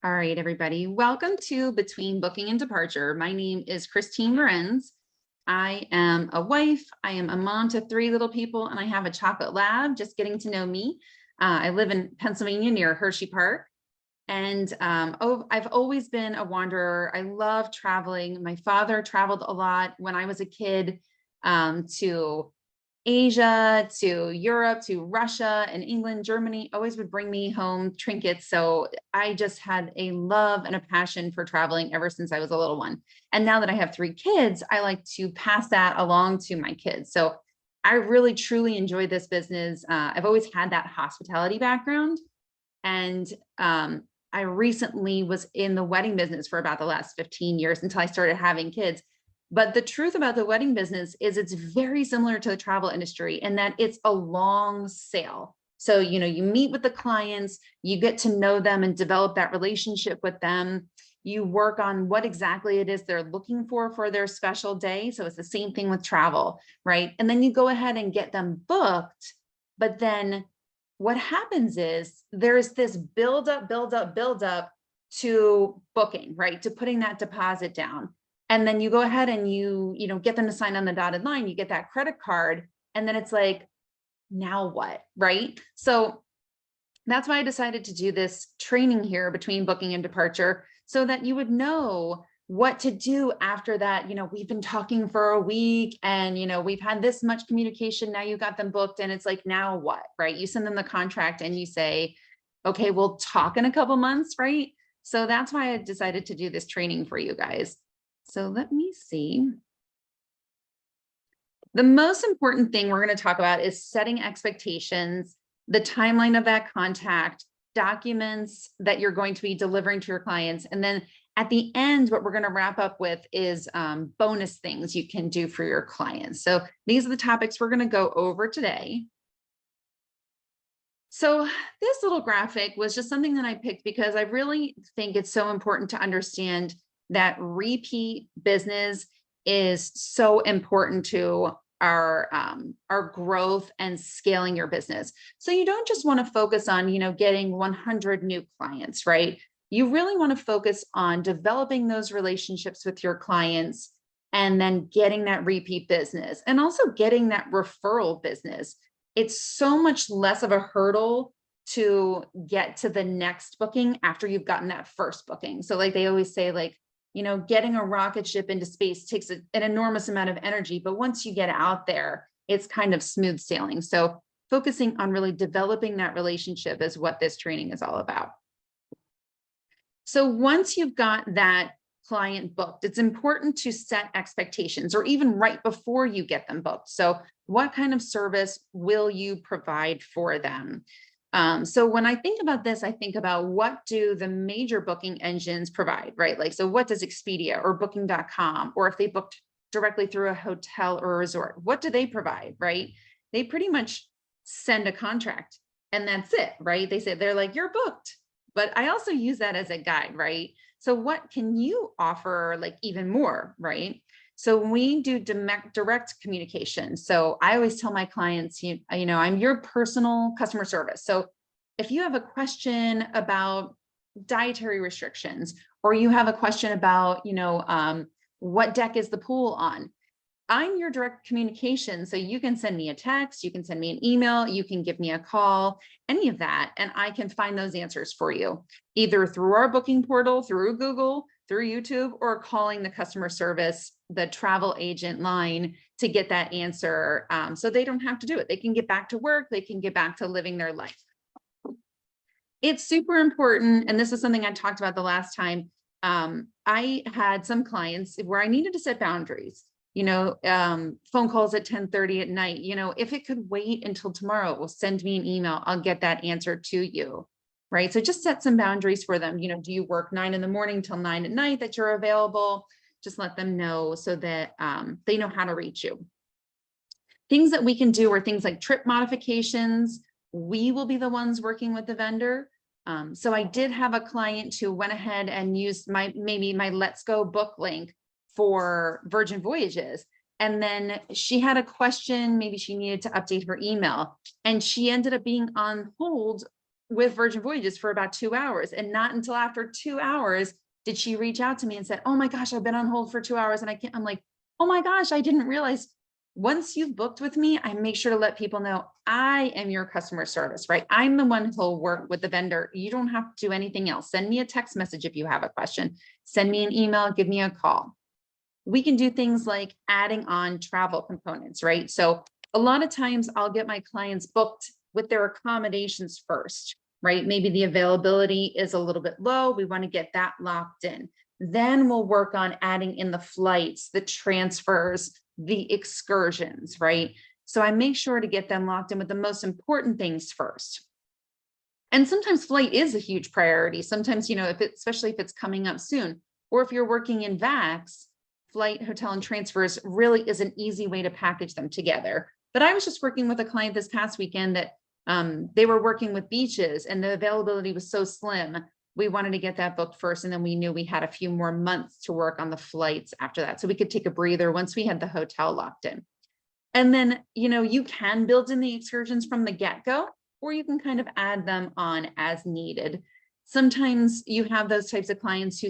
All right, everybody. Welcome to Between Booking and Departure. My name is Christine Berencz. I am a wife. I am a mom to 3 little people, and I have a chocolate lab. Just getting to know me. I live in Pennsylvania near Hershey Park. And I've always been a wanderer. I love traveling. My father traveled a lot when I was a kid to Asia, to Europe, to Russia and England, Germany, always would bring me home trinkets. So I just had a love and a passion for traveling ever since I was a little one. And now that I have 3 kids, I like to pass that along to my kids. So I really, truly enjoy this business. I've always had that hospitality background. And I recently was in the wedding business for about the last 15 years until I started having kids. But the truth about the wedding business is it's very similar to the travel industry in that it's a long sale. So, you meet with the clients, you get to know them and develop that relationship with them. You work on what exactly it is they're looking for their special day. So it's the same thing with travel, right? And then you go ahead and get them booked. But then what happens is there's this build up to booking, right? To putting that deposit down. And then you go ahead and you get them to sign on the dotted line, you get that credit card, and then it's like, now what, right? So that's why I decided to do this training here between booking and departure so that you would know what to do after that. We've been talking for a week and, we've had this much communication. Now you got them booked and it's like, now what, right? You send them the contract and you say, okay, we'll talk in a couple months, right? So that's why I decided to do this training for you guys. So let me see. The most important thing we're going to talk about is setting expectations, the timeline of that contact, documents that you're going to be delivering to your clients. And then at the end, what we're going to wrap up with is bonus things you can do for your clients. So these are the topics we're going to go over today. So this little graphic was just something that I picked because I really think it's so important to understand that repeat business is so important to our growth and scaling your business. So you don't just want to focus on, getting 100 new clients, right? You really want to focus on developing those relationships with your clients and then getting that repeat business and also getting that referral business. It's so much less of a hurdle to get to the next booking after you've gotten that first booking. So like they always say, like, getting a rocket ship into space takes an enormous amount of energy, but once you get out there, it's kind of smooth sailing. So focusing on really developing that relationship is what this training is all about. So once you've got that client booked, it's important to set expectations or even right before you get them booked. So what kind of service will you provide for them? So when I think about this, I think about what do the major booking engines provide, right? Like, so what does Expedia or booking.com, or if they booked directly through a hotel or a resort, what do they provide, right? They pretty much send a contract and that's it, right? They say, they're like, you're booked, but I also use that as a guide, right? So what can you offer like even more, right? So we do direct communication. So I always tell my clients, I'm your personal customer service. So if you have a question about dietary restrictions, or you have a question about, what deck is the pool on, I'm your direct communication. So you can send me a text, you can send me an email, you can give me a call, any of that, and I can find those answers for you, either through our booking portal, through Google, through YouTube, or calling the customer service, the travel agent line to get that answer. So they don't have to do it. They can get back to work. They can get back to living their life. It's super important. And this is something I talked about the last time. I had some clients where I needed to set boundaries, phone calls at 10:30 at night, if it could wait until tomorrow, it will send me an email. I'll get that answer to you. Right. So just set some boundaries for them. Do you work 9 in the morning till 9 at night that you're available? Just let them know so that they know how to reach you. Things that we can do are things like trip modifications. We will be the ones working with the vendor. So I did have a client who went ahead and used my Let's Go book link for Virgin Voyages. And then she had a question, maybe she needed to update her email, and she ended up being on hold with Virgin Voyages for about 2 hours, and not until after 2 hours did she reach out to me and said, oh my gosh, I've been on hold for 2 hours and I can't. I'm like, oh my gosh, I didn't realize. Once you've booked with me, I make sure to let people know I am your customer service, right? I'm the one who'll work with the vendor. You don't have to do anything else. Send me a text message if you have a question. Send me an email, give me a call. We can do things like adding on travel components, right? So a lot of times I'll get my clients booked with their accommodations first, right? Maybe the availability is a little bit low. We want to get that locked in. Then we'll work on adding in the flights, the transfers, the excursions, right? So I make sure to get them locked in with the most important things first. And sometimes flight is a huge priority. Sometimes, especially if it's coming up soon, or if you're working in VACs, flight, hotel, and transfers really is an easy way to package them together. But I was just working with a client this past weekend that they were working with beaches and the availability was so slim. We wanted to get that booked first, and then we knew we had a few more months to work on the flights after that. So we could take a breather once we had the hotel locked in. And then, you can build in the excursions from the get-go, or you can kind of add them on as needed. Sometimes you have those types of clients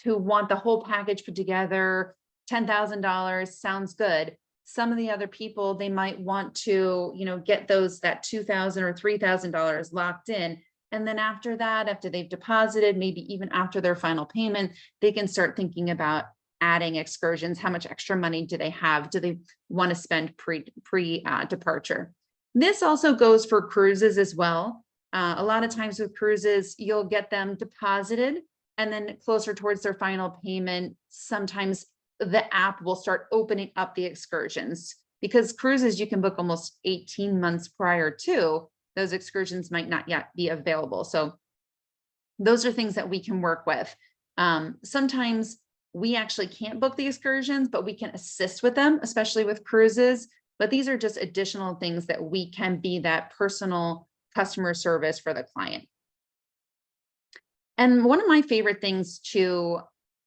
who want the whole package put together, $10,000 sounds good. Some of the other people, they might want to, get that $2,000 or $3,000 locked in. And then after that, after they've deposited, maybe even after their final payment, they can start thinking about adding excursions. How much extra money do they have? Do they want to spend pre-departure? This also goes for cruises as well. A lot of times with cruises, you'll get them deposited, and then closer towards their final payment, sometimes the app will start opening up the excursions, because cruises you can book almost 18 months prior to. Those excursions might not yet be available. So those are things that we can work with. Sometimes we actually can't book the excursions, but we can assist with them, especially with cruises. But these are just additional things that we can be that personal customer service for the client. And one of my favorite things to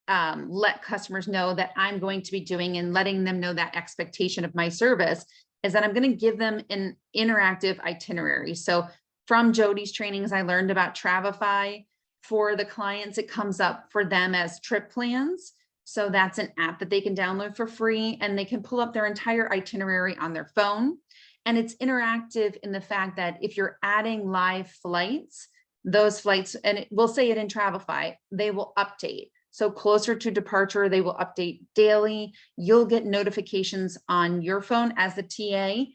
let customers know that I'm going to be doing, and letting them know that expectation of my service, is that I'm going to give them an interactive itinerary. So from Jody's trainings, I learned about Travify. For the clients, it comes up for them as trip plans. So that's an app that they can download for free, and they can pull up their entire itinerary on their phone. And it's interactive in the fact that if you're adding live flights, those flights, and we'll say it in Travify, they will update. So closer to departure, they will update daily. You'll get notifications on your phone as the TA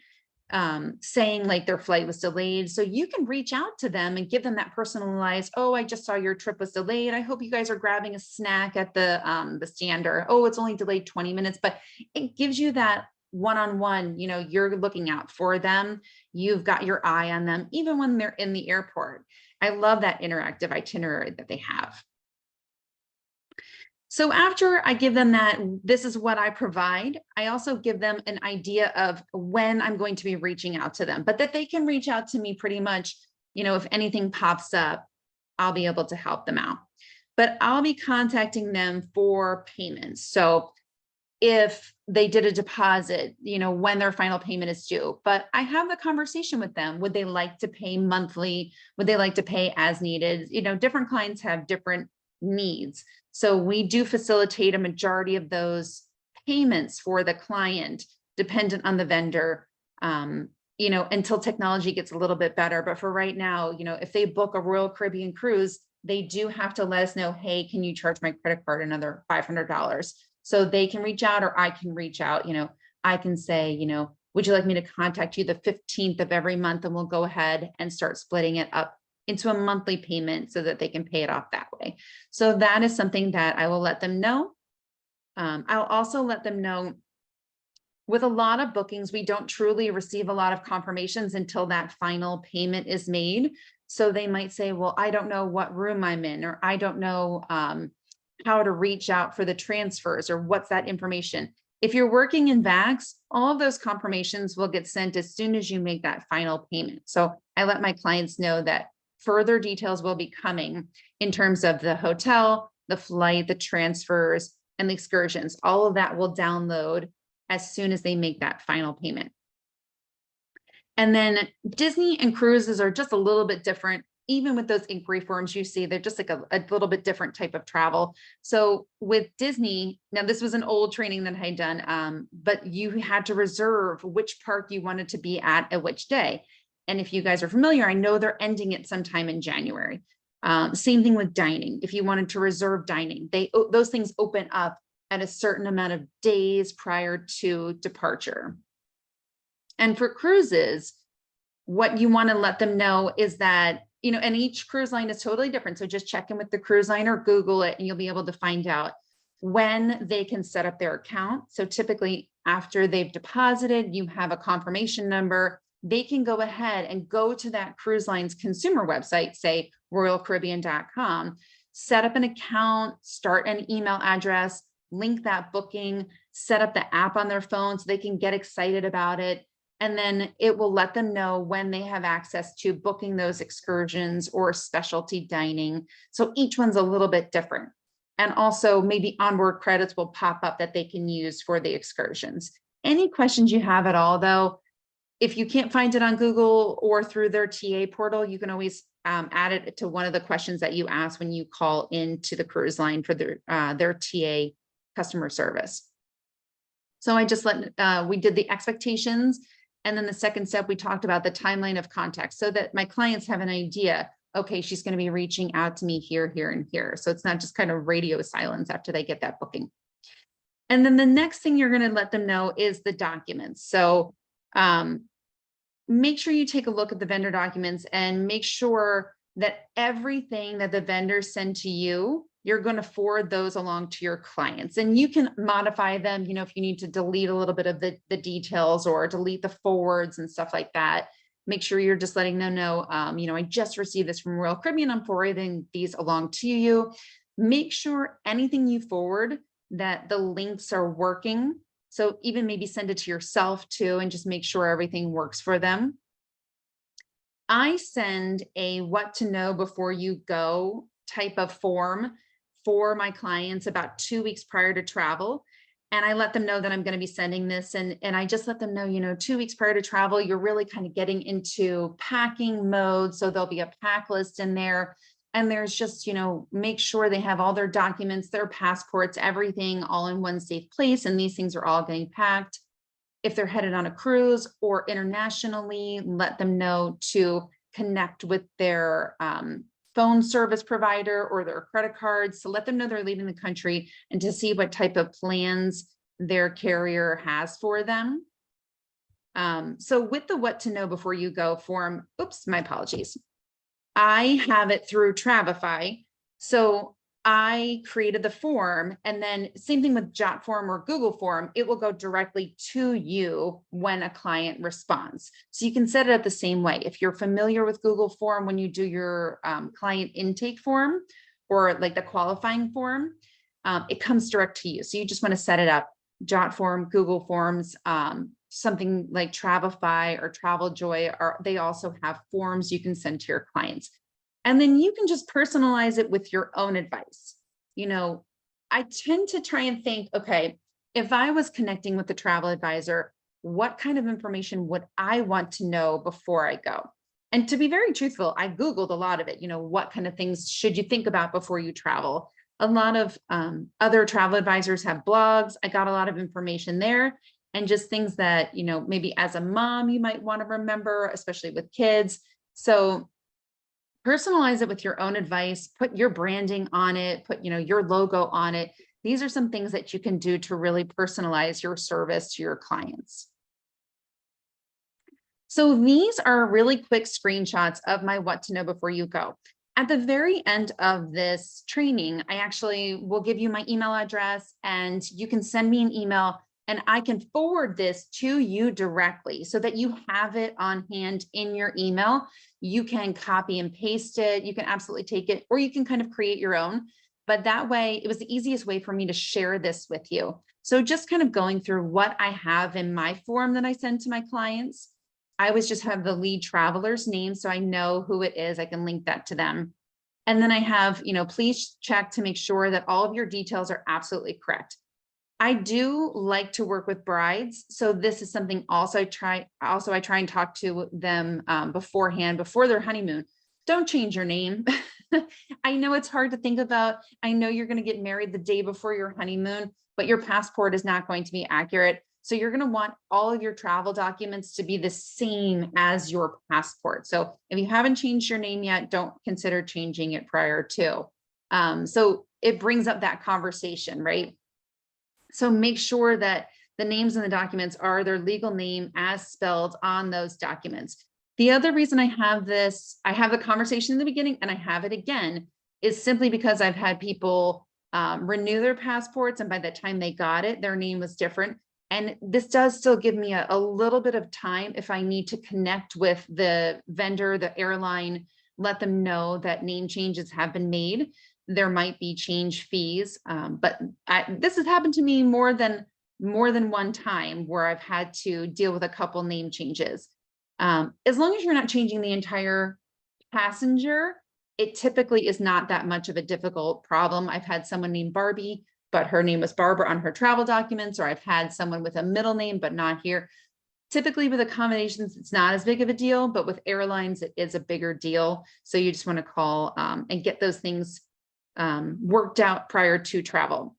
saying like their flight was delayed. So you can reach out to them and give them that personalized, oh, I just saw your trip was delayed. I hope you guys are grabbing a snack at the stand, or, oh, it's only delayed 20 minutes, but it gives you that one-on-one, you're looking out for them. You've got your eye on them, even when they're in the airport. I love that interactive itinerary that they have. So after I give them that, this is what I provide, I also give them an idea of when I'm going to be reaching out to them, but that they can reach out to me pretty much, if anything pops up, I'll be able to help them out. But I'll be contacting them for payments. So if they did a deposit, when their final payment is due, but I have the conversation with them. Would they like to pay monthly? Would they like to pay as needed? Different clients have different needs. So we do facilitate a majority of those payments for the client, dependent on the vendor, until technology gets a little bit better. But for right now, if they book a Royal Caribbean cruise, they do have to let us know, hey, can you charge my credit card another $500? So they can reach out, or I can reach out. I can say, would you like me to contact you the 15th of every month? And we'll go ahead and start splitting it up into a monthly payment so that they can pay it off that way. So that is something that I will let them know. I'll also let them know, with a lot of bookings, we don't truly receive a lot of confirmations until that final payment is made. So they might say, well, I don't know what room I'm in, or I don't know how to reach out for the transfers, or what's that information. If you're working in VACs, all of those confirmations will get sent as soon as you make that final payment. So I let my clients know that further details will be coming in terms of the hotel, the flight, the transfers, and the excursions. All of that will download as soon as they make that final payment. And then Disney and cruises are just a little bit different. even with those inquiry forms, you see they're just like a little bit different type of travel. So with Disney, now this was an old training that I had done, but you had to reserve which park you wanted to be at which day. And if you guys are familiar, I know they're ending it sometime in January. Same thing with dining. If you wanted to reserve dining, those things open up at a certain amount of days prior to departure. And for cruises, what you want to let them know is that, and each cruise line is totally different. So just check in with the cruise line or Google it, and you'll be able to find out when they can set up their account. So typically after they've deposited, you have a confirmation number. They can go ahead and go to that cruise line's consumer website, say royalcaribbean.com, set up an account, start an email address, link that booking, set up the app on their phone so they can get excited about it. And then it will let them know when they have access to booking those excursions or specialty dining. So each one's a little bit different. And also maybe onboard credits will pop up that they can use for the excursions. Any questions you have at all, though, if you can't find it on Google or through their TA portal, you can always add it to one of the questions that you ask when you call into the cruise line for their TA customer service. So I just we did the expectations. And then the second step, we talked about the timeline of contact so that my clients have an idea, okay, she's going to be reaching out to me here, here, and here. So it's not just kind of radio silence after they get that booking. And then the next thing you're going to let them know is the documents. So make sure you take a look at the vendor documents and make sure that everything that the vendors send to you, you're going to forward those along to your clients, and you can modify them, if you need to delete a little bit of the details or delete the forwards and stuff like that. Make sure you're just letting them know, I just received this from Royal Caribbean, I'm forwarding these along to you. Make sure anything you forward that the links are working. So even maybe send it to yourself too, and just make sure everything works for them. I send a what to know before you go type of form for my clients about 2 weeks prior to travel. And I let them know that I'm going to be sending this. And I just let them know, 2 weeks prior to travel, you're really kind of getting into packing mode. So there'll be a pack list in there. And there's just, make sure they have all their documents, their passports, everything all in one safe place. And these things are all getting packed. If they're headed on a cruise or internationally, let them know to connect with their phone service provider or their credit cards. So let them know they're leaving the country and to see what type of plans their carrier has for them. So with the what to know before you go form, my apologies. I have it through Travefy. So I created the form, and then same thing with JotForm or Google Form, it will go directly to you when a client responds. So you can set it up the same way. If you're familiar with Google Form, when you do your client intake form or like the qualifying form, it comes direct to you. So you just want to set it up. JotForm, Google Forms, something like Travefy or TravelJoy, they also have forms you can send to your clients. And then you can just personalize it with your own advice. I tend to try and think, okay, if I was connecting with the travel advisor, what kind of information would I want to know before I go? And to be very truthful, I Googled a lot of it. What kind of things should you think about before you travel? A lot of other travel advisors have blogs. I got a lot of information there, and just things that, maybe as a mom, you might want to remember, especially with kids. So personalize it with your own advice, put your branding on it, put, your logo on it. These are some things that you can do to really personalize your service to your clients. So these are really quick screenshots of my what to know before you go. At the very end of this training, I actually will give you my email address, and you can send me an email and I can forward this to you directly so that you have it on hand in your email. You can copy and paste it. You can absolutely take it, or you can kind of create your own. But that way, it was the easiest way for me to share this with you. So just kind of going through what I have in my form that I send to my clients. I always just have the lead traveler's name, so I know who it is. I can link that to them. And then I have, please check to make sure that all of your details are absolutely correct. I do like to work with brides. So this is something I try and talk to them beforehand, before their honeymoon. don't change your name. I know it's hard to think about. I know you're going to get married the day before your honeymoon, but your passport is not going to be accurate. So you're going to want all of your travel documents to be the same as your passport. So if you haven't changed your name yet, don't consider changing it prior to. So it brings up that conversation, right? So make sure that the names in the documents are their legal name as spelled on those documents. The other reason I have this, I have the conversation in the beginning and I have it again, is simply because I've had people renew their passports, and by the time they got it, their name was different. And this does still give me a little bit of time if I need to connect with the vendor, the airline, let them know that name changes have been made. There might be change fees, but this has happened to me more than one time where I've had to deal with a couple name changes. As long as you're not changing the entire passenger, it typically is not that much of a difficult problem. I've had someone named Barbie, but her name was Barbara on her travel documents, or I've had someone with a middle name, but not here. Typically with accommodations, it's not as big of a deal, but with airlines, it is a bigger deal. So you just want to call and get those things worked out prior to travel.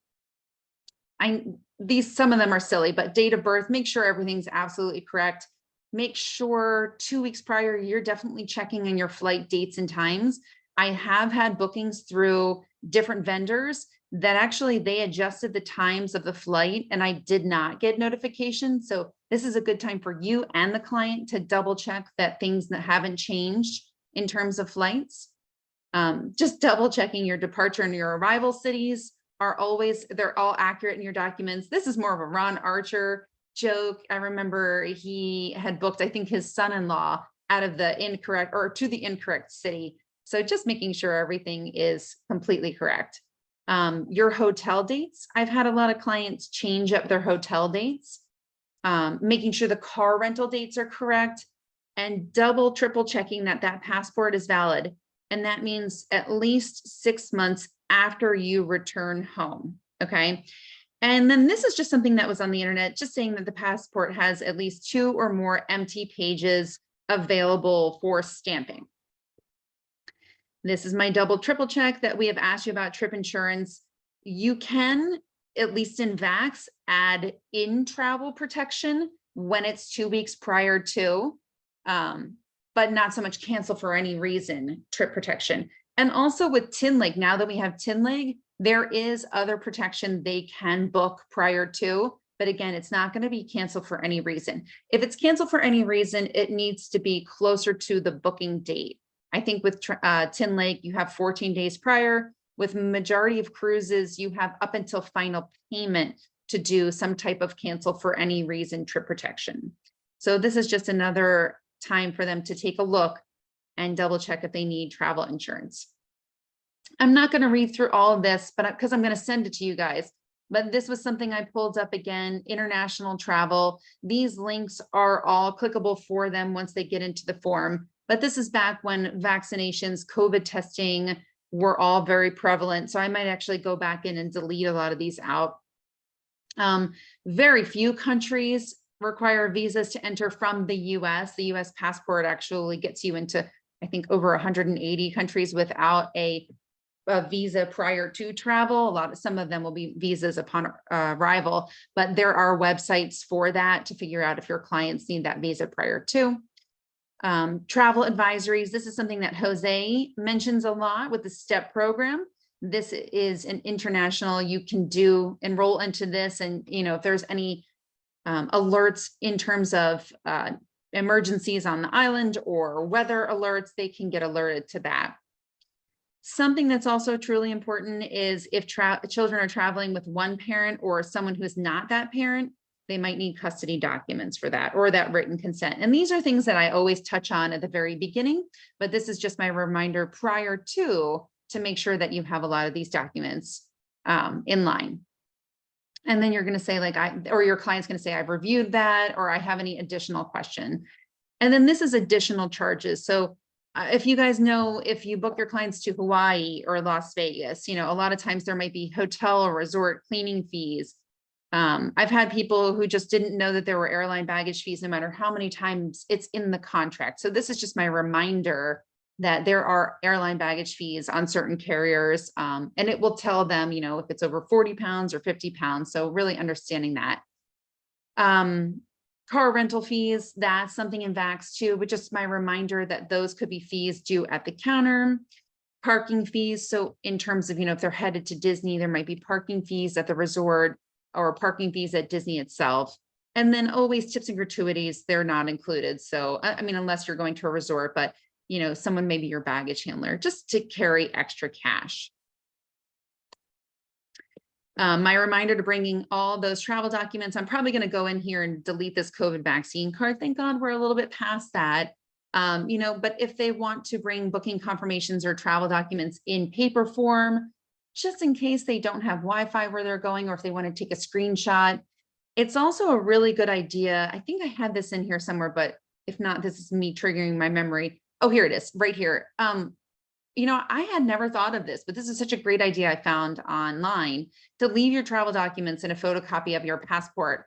Some of them are silly, but date of birth, make sure everything's absolutely correct. Make sure 2 weeks prior, you're definitely checking on your flight dates and times. I have had bookings through different vendors that actually they adjusted the times of the flight and I did not get notification. So this is a good time for you and the client to double check that things that haven't changed in terms of flights. Just double checking your departure and your arrival cities they're all accurate in your documents. This is more of a Ron Archer joke. I remember he had booked, I think, his son-in-law out of the incorrect or to the incorrect city. So just making sure everything is completely correct. Your hotel dates. I've had a lot of clients change up their hotel dates, making sure the car rental dates are correct, and double, triple checking that passport is valid. And that means at least 6 months after you return home. Okay. And then this is just something that was on the internet, just saying that the passport has at least 2 or more empty pages available for stamping. This is my double, triple check that we have asked you about trip insurance. You can, at least in VAX, add in travel protection when it's 2 weeks prior to, but not so much cancel for any reason trip protection. And also with Tinleg, now that we have Tinleg, there is other protection they can book prior to, but again, it's not going to be canceled for any reason. If it's canceled for any reason, it needs to be closer to the booking date. I think with Tinleg, you have 14 days prior. With majority of cruises, you have up until final payment to do some type of cancel for any reason trip protection. So this is just another time for them to take a look and double check if they need travel insurance. I'm not going to read through all of this, but because I'm going to send it to you guys, but this was something I pulled up again, international travel. These links are all clickable for them once they get into the form. But this is back when vaccinations, COVID testing were all very prevalent. So I might actually go back in and delete a lot of these out. Very few countries require visas to enter from the US. The US passport actually gets you into, I think, over 180 countries without a visa prior to travel. Some of them will be visas upon arrival, but there are websites for that to figure out if your clients need that visa prior to. Travel advisories. This is something that Jose mentions a lot with the STEP program. This is an international, you can enroll into this. And, if there's any alerts in terms of emergencies on the island or weather alerts, they can get alerted to that. Something that's also truly important is if children are traveling with one parent or someone who's not that parent, they might need custody documents for that or that written consent. And these are things that I always touch on at the very beginning, but this is just my reminder prior to make sure that you have a lot of these documents in line. And then you're going to say or your client's going to say, I've reviewed that, or I have any additional question. And then this is additional charges. So if you guys know, if you book your clients to Hawaii or Las Vegas, a lot of times there might be hotel or resort cleaning fees. I've had people who just didn't know that there were airline baggage fees, no matter how many times it's in the contract. So this is just my reminder that there are airline baggage fees on certain carriers. And it will tell them, if it's over 40 pounds or 50 pounds. So really understanding that. Car rental fees, that's something in VAX too, but just my reminder that those could be fees due at the counter. Parking fees. So in terms of, if they're headed to Disney, there might be parking fees at the resort or parking fees at Disney itself. And then always tips and gratuities, they're not included. So, I mean, unless you're going to a resort, but someone may be your baggage handler just to carry extra cash. My reminder to bringing all those travel documents. I'm probably going to go in here and delete this COVID vaccine card. Thank God we're a little bit past that. But if they want to bring booking confirmations or travel documents in paper form, just in case they don't have Wi-Fi where they're going, or if they want to take a screenshot, it's also a really good idea. I think I had this in here somewhere, but if not, this is me triggering my memory. Oh, here it is right here. I had never thought of this, but this is such a great idea I found online to leave your travel documents and a photocopy of your passport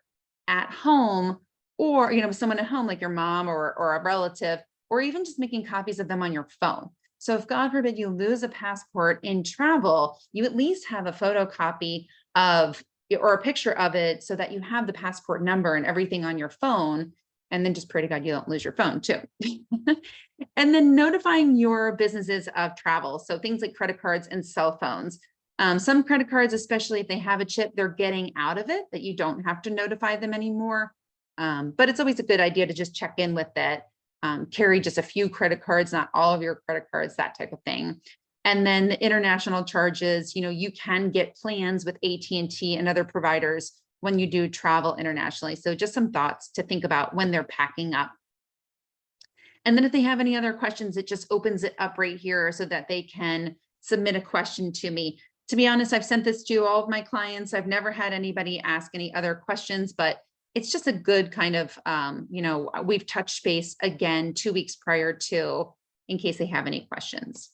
at home, or, someone at home, like your mom or a relative, or even just making copies of them on your phone. So if God forbid you lose a passport in travel, you at least have a photocopy of, or a picture of it, so that you have the passport number and everything on your phone. And then just pray to God you don't lose your phone too. And then notifying your businesses of travel. So things like credit cards and cell phones. Some credit cards, especially if they have a chip, they're getting out of it, that you don't have to notify them anymore. But it's always a good idea to just check in with it. Carry just a few credit cards, not all of your credit cards, that type of thing. And then the international charges, you can get plans with AT&T and other providers when you do travel internationally. So just some thoughts to think about when they're packing up. And then if they have any other questions, it just opens it up right here so that they can submit a question to me. To be honest, I've sent this to all of my clients. I've never had anybody ask any other questions, but it's just a good kind of, we've touched base again 2 weeks prior to, in case they have any questions.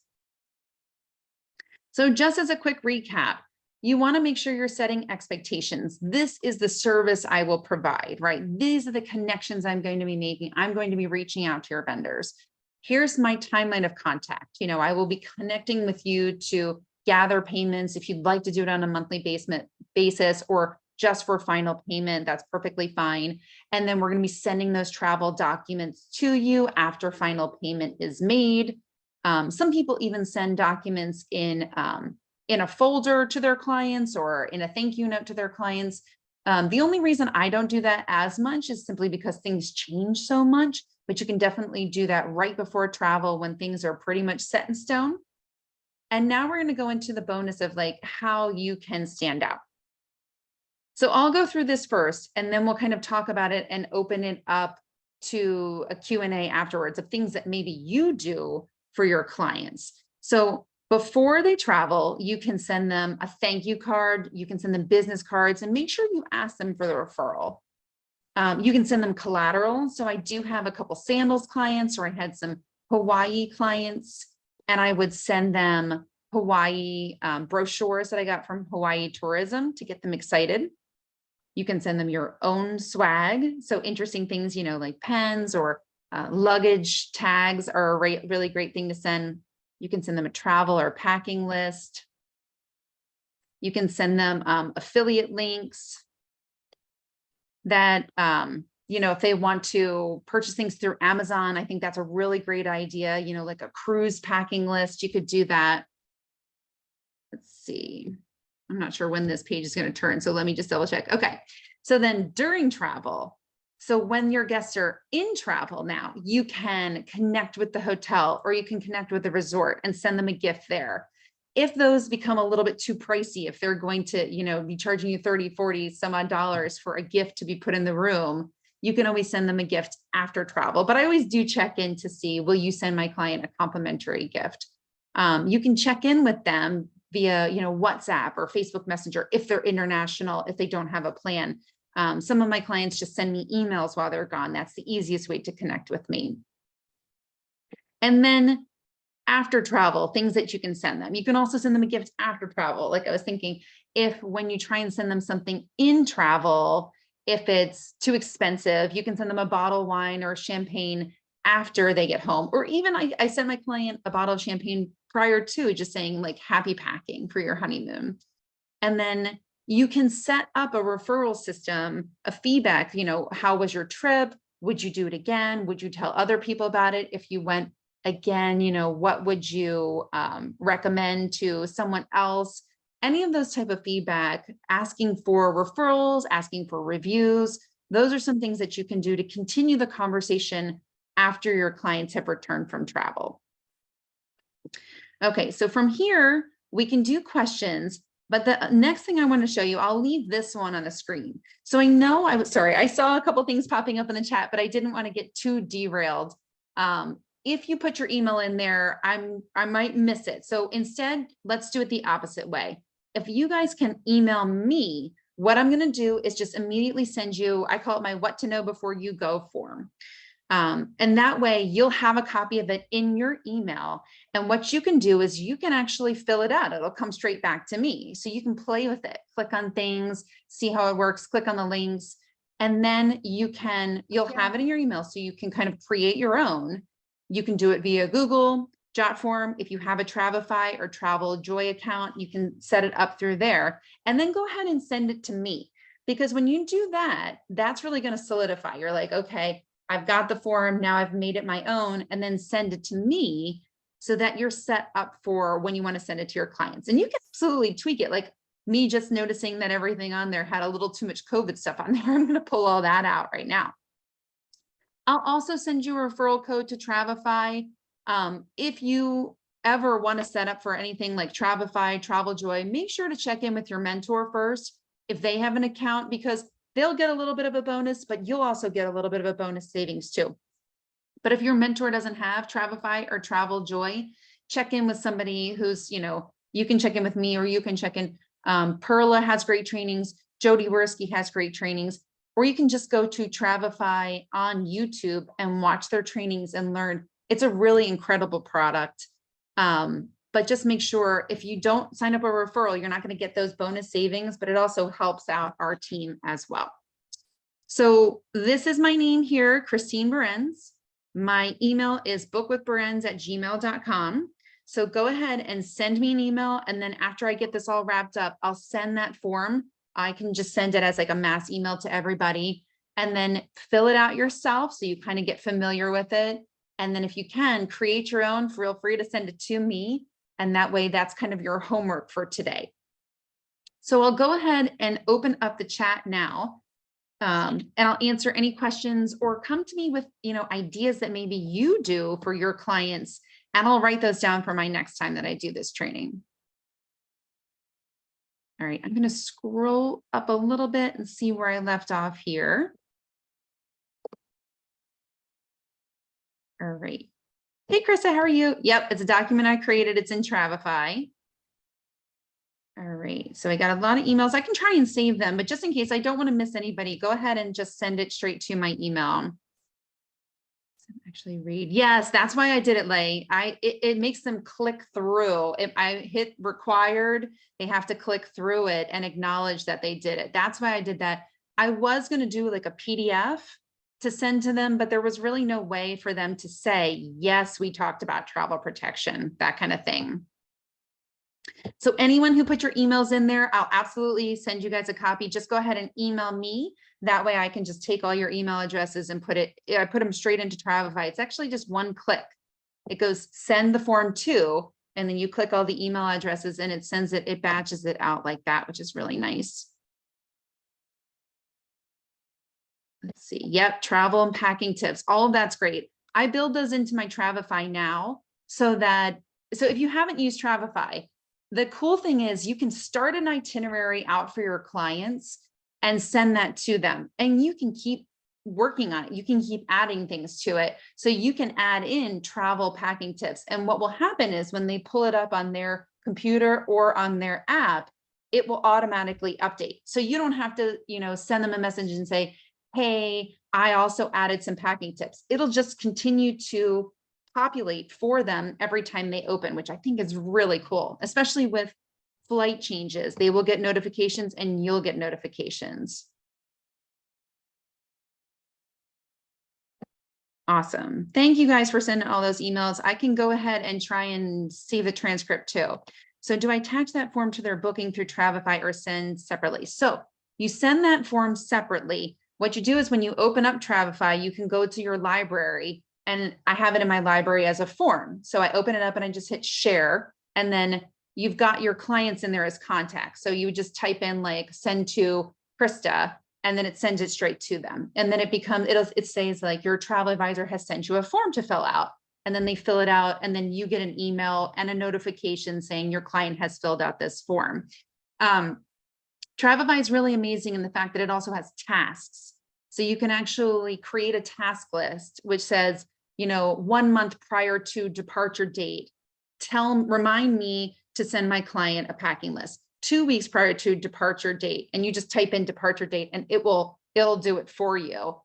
So just as a quick recap, you want to make sure you're setting expectations. This is the service I will provide, right? These are the connections I'm going to be making. I'm going to be reaching out to your vendors. Here's my timeline of contact. I will be connecting with you to gather payments. If you'd like to do it on a monthly basis or just for final payment, that's perfectly fine. And then we're going to be sending those travel documents to you after final payment is made. Some people even send documents in a folder to their clients or in a thank you note to their clients. The only reason I don't do that as much is simply because things change so much, but you can definitely do that right before travel when things are pretty much set in stone. And now we're going to go into the bonus of like how you can stand out. So I'll go through this first, and then we'll kind of talk about it and open it up to a Q&A afterwards of things that maybe you do for your clients. So before they travel, you can send them a thank you card. You can send them business cards, and make sure you ask them for the referral. You can send them collateral. So I do have a couple sandals clients, or I had some Hawaii clients, and I would send them Hawaii brochures that I got from Hawaii Tourism to get them excited. You can send them your own swag. So interesting things, like pens or luggage tags are a really great thing to send. You can send them a travel or packing list. You can send them affiliate links that, if they want to purchase things through Amazon, I think that's a really great idea. Like a cruise packing list, you could do that. Let's see. I'm not sure when this page is going to turn, so let me just double check. Okay. So then during travel, so when your guests are in travel now, you can connect with the hotel or you can connect with the resort and send them a gift there. If those become a little bit too pricey, if they're going to, be charging you 30, 40, some odd dollars for a gift to be put in the room, you can always send them a gift after travel. But I always do check in to see, will you send my client a complimentary gift? You can check in with them via, WhatsApp or Facebook Messenger if they're international, if they don't have a plan. Some of my clients just send me emails while they're gone. That's the easiest way to connect with me. And then after travel, things that you can send them. You can also send them a gift after travel. Like I was thinking, if when you try and send them something in travel, if it's too expensive, you can send them a bottle of wine or champagne after they get home. Or even I send my client a bottle of champagne prior to, just saying like happy packing for your honeymoon. And then you can set up a referral system, a feedback, how was your trip? Would you do it again? Would you tell other people about it? If you went again, what would you recommend to someone else? Any of those type of feedback, asking for referrals, asking for reviews. Those are some things that you can do to continue the conversation after your clients have returned from travel. Okay, so from here, we can do questions, but the next thing I want to show you, I'll leave this one on the screen. So I know I saw a couple things popping up in the chat, but I didn't want to get too derailed. If you put your email in there, I might miss it. So instead, let's do it the opposite way. If you guys can email me, what I'm going to do is just immediately send you, I call it my what to know before you go form. And that way you'll have a copy of it in your email. And what you can do is you can actually fill it out. It'll come straight back to me. So you can play with it, click on things, see how it works, click on the links, and then you'll have it in your email. So you can kind of create your own. You can do it via Google, Jotform. If you have a Travefy or Travel Joy account, you can set it up through there and then go ahead and send it to me. Because when you do that, that's really going to solidify. You're like, okay, I've got the form, now I've made it my own, and then send it to me so that you're set up for when you want to send it to your clients. And you can absolutely tweak it. Like me just noticing that everything on there had a little too much COVID stuff on there. I'm going to pull all that out right now. I'll also send you a referral code to Travefy. If you ever want to set up for anything like Travefy, Travel Joy, make sure to check in with your mentor first if they have an account, because they'll get a little bit of a bonus, but you'll also get a little bit of a bonus savings too. But if your mentor doesn't have Travefy or Travel Joy, check in with somebody who's, you can check in with me, or you can check in. Perla has great trainings. Jody Werski has great trainings. Or you can just go to Travefy on YouTube and watch their trainings and learn. It's a really incredible product. But just make sure if you don't sign up a referral, you're not going to get those bonus savings, but it also helps out our team as well. So this is my name here, Christine Berencz. My email is bookwithberencz@gmail.com. So go ahead and send me an email. And then after I get this all wrapped up, I'll send that form. I can just send it as like a mass email to everybody, and then fill it out yourself so you kind of get familiar with it. And then if you can create your own, feel free to send it to me. And that way that's kind of your homework for today. So I'll go ahead and open up the chat now. And I'll answer any questions, or come to me with, ideas that maybe you do for your clients. And I'll write those down for my next time that I do this training. All right, I'm going to scroll up a little bit and see where I left off here. All right. Hey, Krista, how are you? Yep, it's a document I created. It's in Travefy. All right, so I got a lot of emails. I can try and save them, but just in case I don't want to miss anybody, go ahead and just send it straight to my email. Actually read. Yes, that's why I did it, Lay. It makes them click through. If I hit required, they have to click through it and acknowledge that they did it. That's why I did that. I was going to do like a PDF to send to them, but there was really no way for them to say, yes, we talked about travel protection, that kind of thing. So anyone who put your emails in there, I'll absolutely send you guys a copy. Just go ahead and email me. That way I can just take all your email addresses and I put them straight into Travefy. It's actually just one click. It goes send the form to, and then you click all the email addresses and it sends it, it batches it out like that, which is really nice. Let's see. Yep. Travel and packing tips. All of that's great. I build those into my Travefy now so if you haven't used Travefy, the cool thing is you can start an itinerary out for your clients and send that to them, and you can keep working on it. You can keep adding things to it. So you can add in travel packing tips. And what will happen is when they pull it up on their computer or on their app, it will automatically update. So you don't have to, send them a message and say, hey, I also added some packing tips. It'll just continue to populate for them every time they open, which I think is really cool, especially with flight changes. They will get notifications and you'll get notifications. Awesome. Thank you guys for sending all those emails. I can go ahead and try and see the transcript too. So do I attach that form to their booking through Travefy or send separately? So you send that form separately. What you do is when you open up Travefy, you can go to your library, and I have it in my library as a form. So I open it up and I just hit share, and then you've got your clients in there as contacts. So you just type in like send to Krista, and then it sends it straight to them. And then it says like your travel advisor has sent you a form to fill out. And then they fill it out, and then you get an email and a notification saying your client has filled out this form. Travefy is really amazing in the fact that it also has tasks. So you can actually create a task list, which says, 1 month prior to departure date, remind me to send my client a packing list. 2 weeks prior to departure date, and you just type in departure date and it'll do it for you.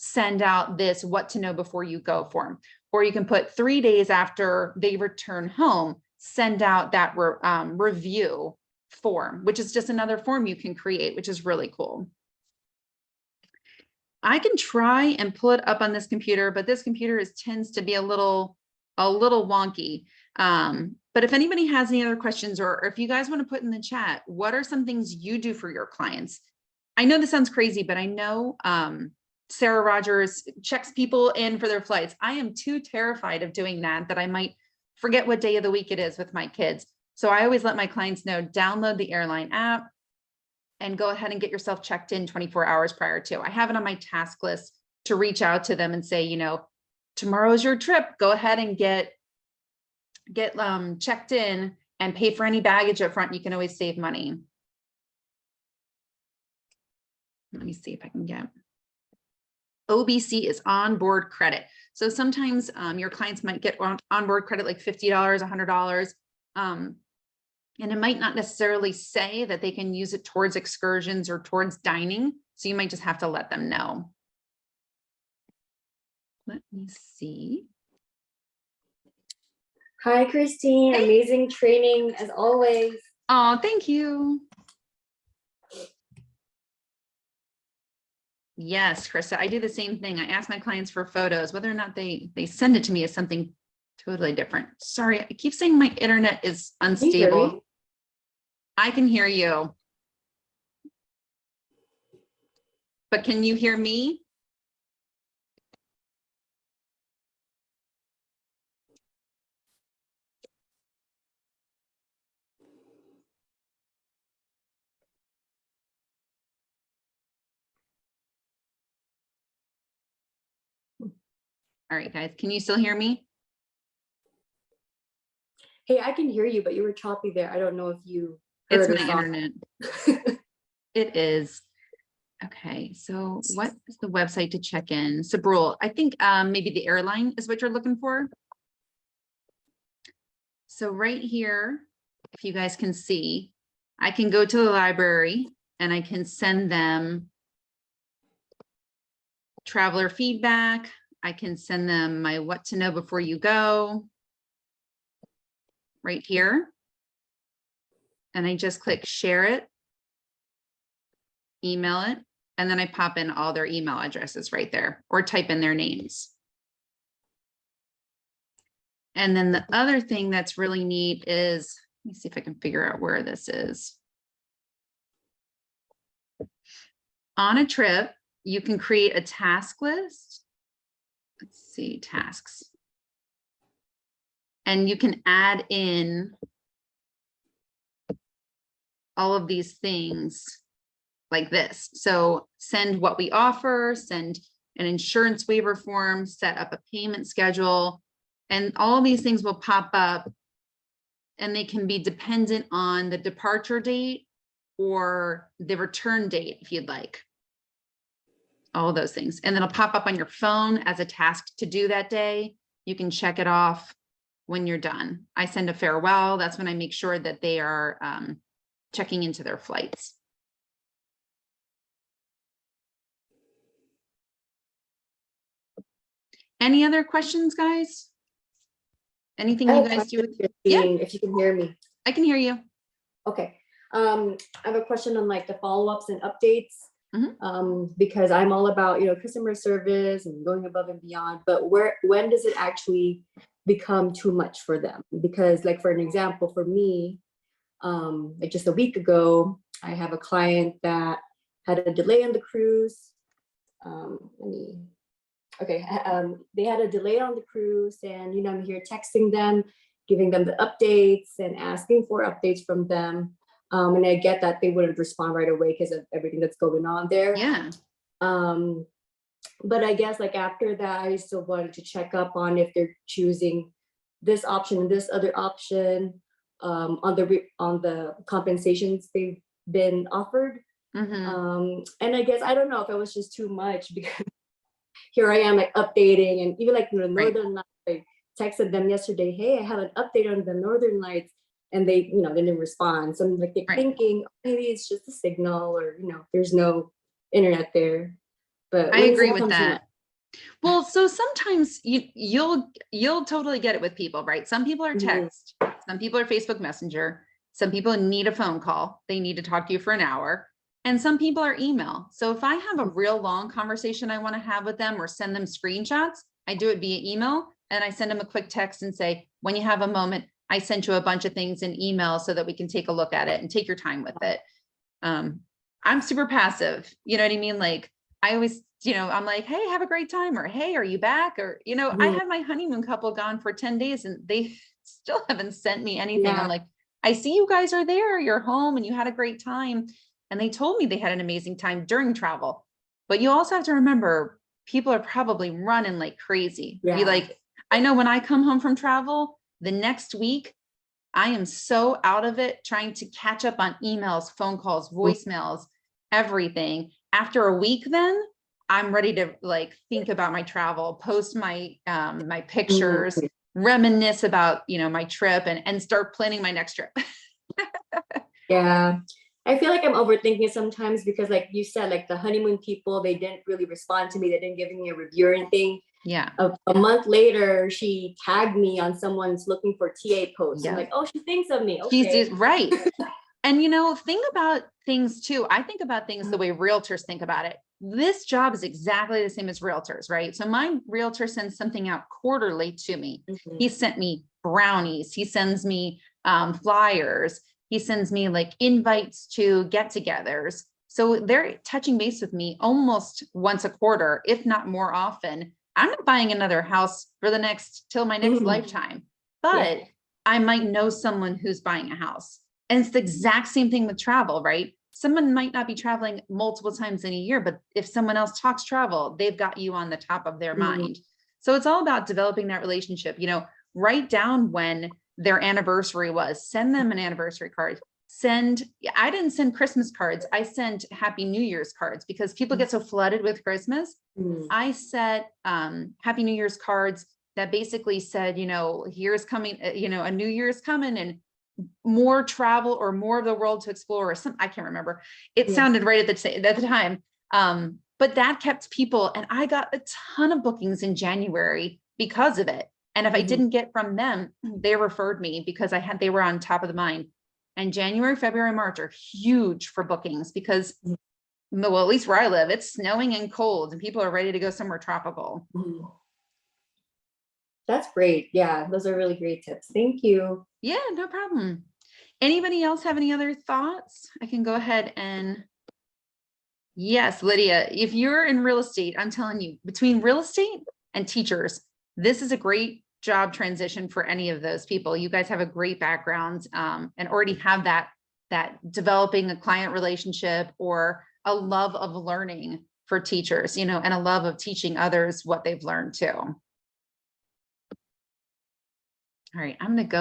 Send out this what to know before you go form, or you can put 3 days after they return home, send out that review form, which is just another form you can create, which is really cool. I can try and pull it up on this computer, but this computer tends to be a little wonky. But if anybody has any other questions, or if you guys want to put in the chat, what are some things you do for your clients? I know this sounds crazy, but I know Sarah Rogers checks people in for their flights. I am too terrified of doing that I might forget what day of the week it is with my kids. So I always let my clients know, download the airline app and go ahead and get yourself checked in 24 hours prior to. I have it on my task list to reach out to them and say, tomorrow's your trip. Go ahead and get checked in and pay for any baggage up front. You can always save money. Let me see if I can get. OBC is onboard credit. So sometimes your clients might get onboard credit like $50, $100. And it might not necessarily say that they can use it towards excursions or towards dining. So you might just have to let them know. Let me see. Hi, Christine. Hey. Amazing training as always. Oh, thank you. Yes, Krista, I do the same thing. I ask my clients for photos, whether or not they send it to me as something totally different. Sorry, I keep saying my internet is unstable. I can hear you. But can you hear me? All right, guys, can you still hear me? Hey, I can hear you, but you were choppy there. I don't know if you heard. It's my internet. It is. Okay, so what is the website to check in? Sabrul, I think maybe the airline is what you're looking for. So right here, if you guys can see, I can go to the library and I can send them traveler feedback. I can send them my what to know before you go right here. And I just click share it, email it, and then I pop in all their email addresses right there, or type in their names. And then the other thing that's really neat is, let me see if I can figure out where this is. On a trip, you can create a task list. Let's see, tasks. And you can add in all of these things like this. So send what we offer, send an insurance waiver form, set up a payment schedule, and all these things will pop up, and they can be dependent on the departure date or the return date if you'd like. All of those things. And then it'll pop up on your phone as a task to do that day. You can check it off when you're done. I send a farewell. That's when I make sure that they are checking into their flights. Any other questions, guys? Anything you guys do with if you can hear me? I can hear you. Okay. I have a question on like the follow-ups and updates. because I'm all about, customer service and going above and beyond. But when does it actually become too much for them? Because, like, for an example, for me, like just a week ago, I have a client that had a delay on the cruise. They had a delay on the cruise, and I'm here texting them, giving them the updates and asking for updates from them. And I get that they wouldn't respond right away because of everything that's going on there. Yeah. But I guess, like, after that, I still wanted to check up on if they're choosing this option and this other option, on the compensations they've been offered. And I guess, I don't know if it was just too much, because here I am, like, updating, and even like the Northern Lights, I texted them yesterday, hey, I have an update on the Northern Lights, and they didn't respond. So I'm like, they're thinking maybe it's just a signal, or there's no internet there. But I agree with that. Well, so sometimes you'll totally get it with people, right? Some people are text, some people are Facebook Messenger, some people need a phone call. They need to talk to you for an hour. And some people are email. So if I have a real long conversation I want to have with them, or send them screenshots, I do it via email, and I send them a quick text and say, when you have a moment, I sent you a bunch of things in email so that we can take a look at it and take your time with it. I'm super passive. You know what I mean? Like, I always, I'm like, hey, have a great time, or hey, are you back? Or, I had my honeymoon couple gone for 10 days and they still haven't sent me anything. I'm like, I see you guys are there, you're home and you had a great time. And they told me they had an amazing time during travel. But you also have to remember, people are probably running like crazy. I know when I come home from travel, the next week, I am so out of it trying to catch up on emails, phone calls, voicemails, everything. After a week, then I'm ready to like think about my travel, post my my pictures, reminisce about my trip, and start planning my next trip. Yeah. I feel like I'm overthinking it sometimes, because, like you said, like the honeymoon people, they didn't really respond to me. They didn't give me a review or anything. Yeah. A month later, she tagged me on someone's looking for TA posts. I'm like, oh, she thinks of me. Okay. She's right. And think about things too. I think about things the way realtors think about it. This job is exactly the same as realtors, right? So my realtor sends something out quarterly to me. He sent me brownies. He sends me flyers. He sends me like invites to get-togethers. So they're touching base with me almost once a quarter, if not more often. I'm not buying another house for till my next lifetime, but I might know someone who's buying a house. And it's the exact same thing with travel, right? Someone might not be traveling multiple times in a year, but if someone else talks travel, they've got you on the top of their mind. So it's all about developing that relationship. Write down when their anniversary was, send them an anniversary card. I didn't send Christmas cards. I sent Happy New Year's cards, because people get so flooded with Christmas. I sent Happy New Year's cards that basically said, here's coming, a new year's coming, and more travel or more of the world to explore, or I can't remember. It sounded right at the time. But that kept people, and I got a ton of bookings in January because of it. And if I didn't get from them, they referred me, because they were on top of the mind. And January, February, March are huge for bookings, because, well, at least where I live, it's snowing and cold and people are ready to go somewhere tropical. That's great. Yeah, those are really great tips. Thank you. Yeah, no problem. Anybody else have any other thoughts? I can go ahead and. Yes, Lydia, if you're in real estate, I'm telling you, between real estate and teachers, this is a great job transition for any of those people. You guys have a great background, and already have that developing a client relationship, or a love of learning for teachers, and a love of teaching others what they've learned too. All right, I'm going to go.